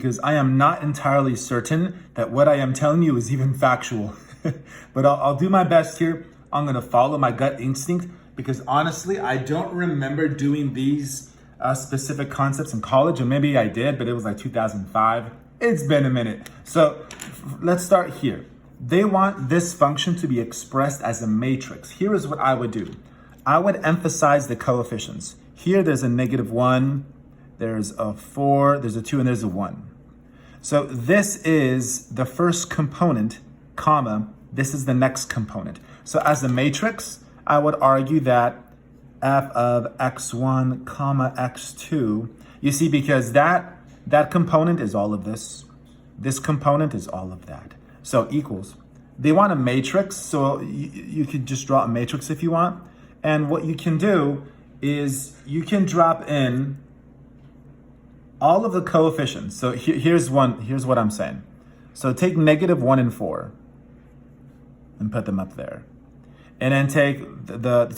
because I am not entirely certain that what I am telling you is even factual. But I'll do my best here. I'm gonna follow my gut instinct because honestly, I don't remember doing these specific concepts in college, or maybe I did, but it was like 2005. It's been a minute. So let's start here. They want this function to be expressed as a matrix. Here is what I would do. I would emphasize the coefficients. Here there's a -1, there's a 4, there's a 2, and there's a 1. So this is the first component, comma, this is the next component. So as a matrix, I would argue that f of x1 comma x2, you see, because that component is all of this component is all of that. So equals. They want a matrix, so you could just draw a matrix if you want. And what you can do is you can drop in all of the coefficients. So here's what I'm saying. So take -1 and 4 and put them up there. And then take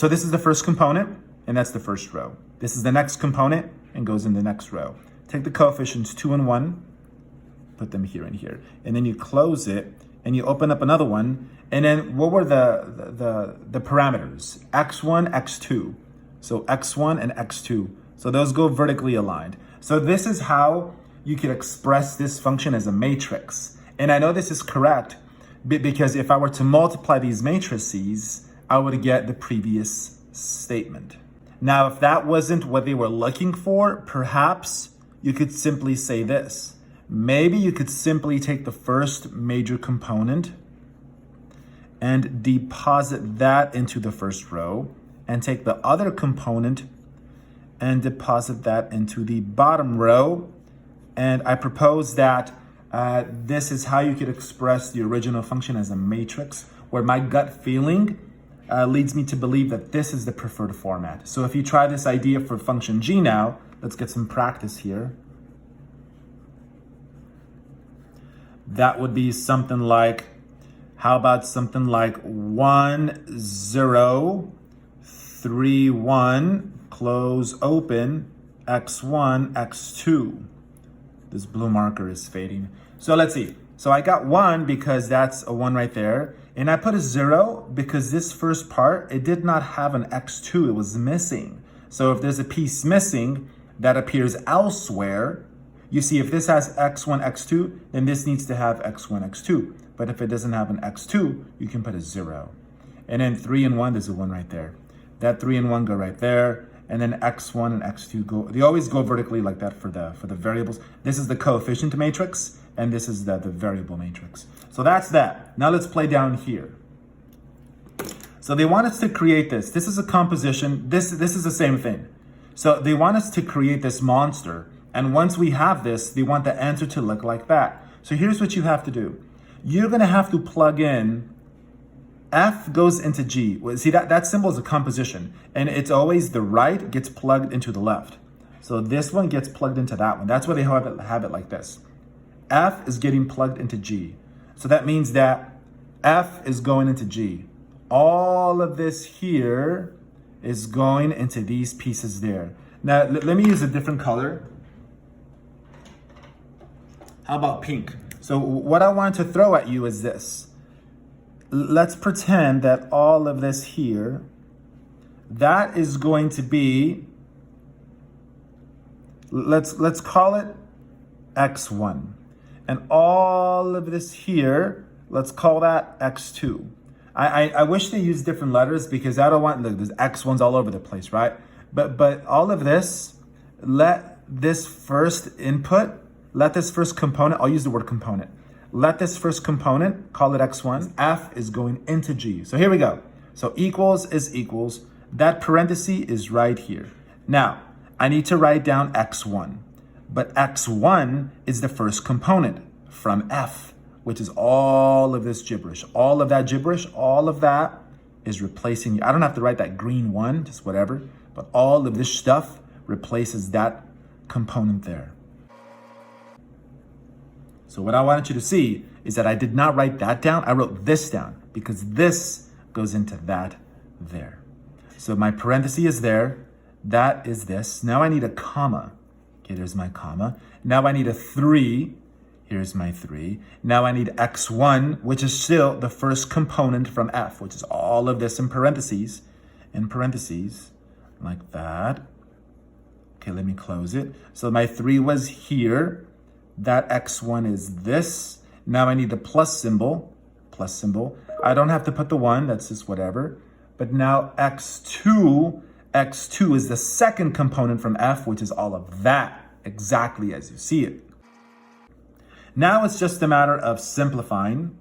so this is the first component, and that's the first row. This is the next component and goes in the next row. Take the coefficients 2 and 1, put them here and here. And then you close it and you open up another one. And then what were the parameters? X1, X2. So X1 and X2. So those go vertically aligned. So this is how you could express this function as a matrix. And I know this is correct because if I were to multiply these matrices, I would get the previous statement. Now, if that wasn't what they were looking for, perhaps you could simply say this. Maybe you could simply take the first major component and deposit that into the first row, and take the other component and deposit that into the bottom row. And I propose that this is how you could express the original function as a matrix, where my gut feeling leads me to believe that this is the preferred format. So if you try this idea for function g now, let's get some practice here. That would be something like, how about something like 1, 0, 3, 1, close, open, x1, x2. This blue marker is fading. So let's see. So I got 1 because that's a 1 right there. And I put a 0 because this first part, it did not have an x2, it was missing. So if there's a piece missing that appears elsewhere, you see if this has x1, x2, then this needs to have x1, x2. But if it doesn't have an x2, you can put a 0. And then 3 and 1, there's a 1 right there. That 3 and 1 go right there. And then x1 and x2 go, they always go vertically like that for the variables. This is the coefficient matrix, and this is the variable matrix. So that's that. Now let's play down here. So they want us to create this. This is a composition. This is the same thing. So they want us to create this monster. And once we have this, they want the answer to look like that. So here's what you have to do. You're gonna have to plug in F goes into G. See, that symbol is a composition, and it's always the right gets plugged into the left. So this one gets plugged into that one. That's why they have it like this. F is getting plugged into G. So that means that F is going into G. All of this here is going into these pieces there. Now, let me use a different color. How about pink? So what I want to throw at you is this. Let's pretend that all of this here, that is going to be, let's call it x1. And all of this here, let's call that x2. I wish they used different letters because I don't want, look, there's x1s all over the place, right? But all of this, let this first input, let this first component, I'll use the word component. Let this first component, call it x1, F is going into G. So here we go. So equals is equals. That parenthesis is right here. Now, I need to write down x1. But x1 is the first component from F, which is all of this gibberish. All of that gibberish, all of that is replacing, I don't have to write that green 1, just whatever. But all of this stuff replaces that component there. So what I wanted you to see is that I did not write that down. I wrote this down because this goes into that there. So my parenthesis is there. That is this. Now I need a comma. Okay, there's my comma. Now I need a 3. Here's my 3. Now I need x1, which is still the first component from f, which is all of this in parentheses, like that. Okay, let me close it. So my 3 was here. That x1 is this. Now I need the plus symbol. I don't have to put the 1, that's just whatever. But now x2 is the second component from f, which is all of that, exactly as you see it. Now it's just a matter of simplifying.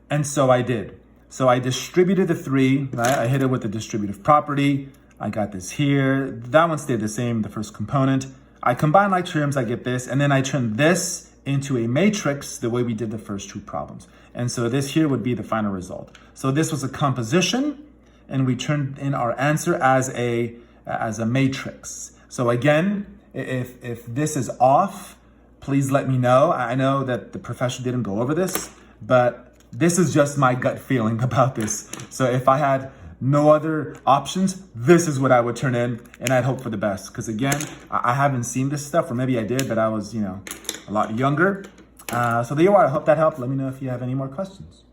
And so I did. So I distributed the 3, right? I hit it with the distributive property. I got this here. That one stayed the same, the first component. I combine like terms, I get this, and then I turn this into a matrix the way we did the first 2 problems. And so this here would be the final result. So this was a composition, and we turned in our answer as a matrix. So again, if this is off, please let me know. I know that the professor didn't go over this, but this is just my gut feeling about this. So if I had no other options, this is what I would turn in, and I'd hope for the best. Because again, I haven't seen this stuff, or maybe I did, but I was, a lot younger. So there you are. I hope that helped. Let me know if you have any more questions.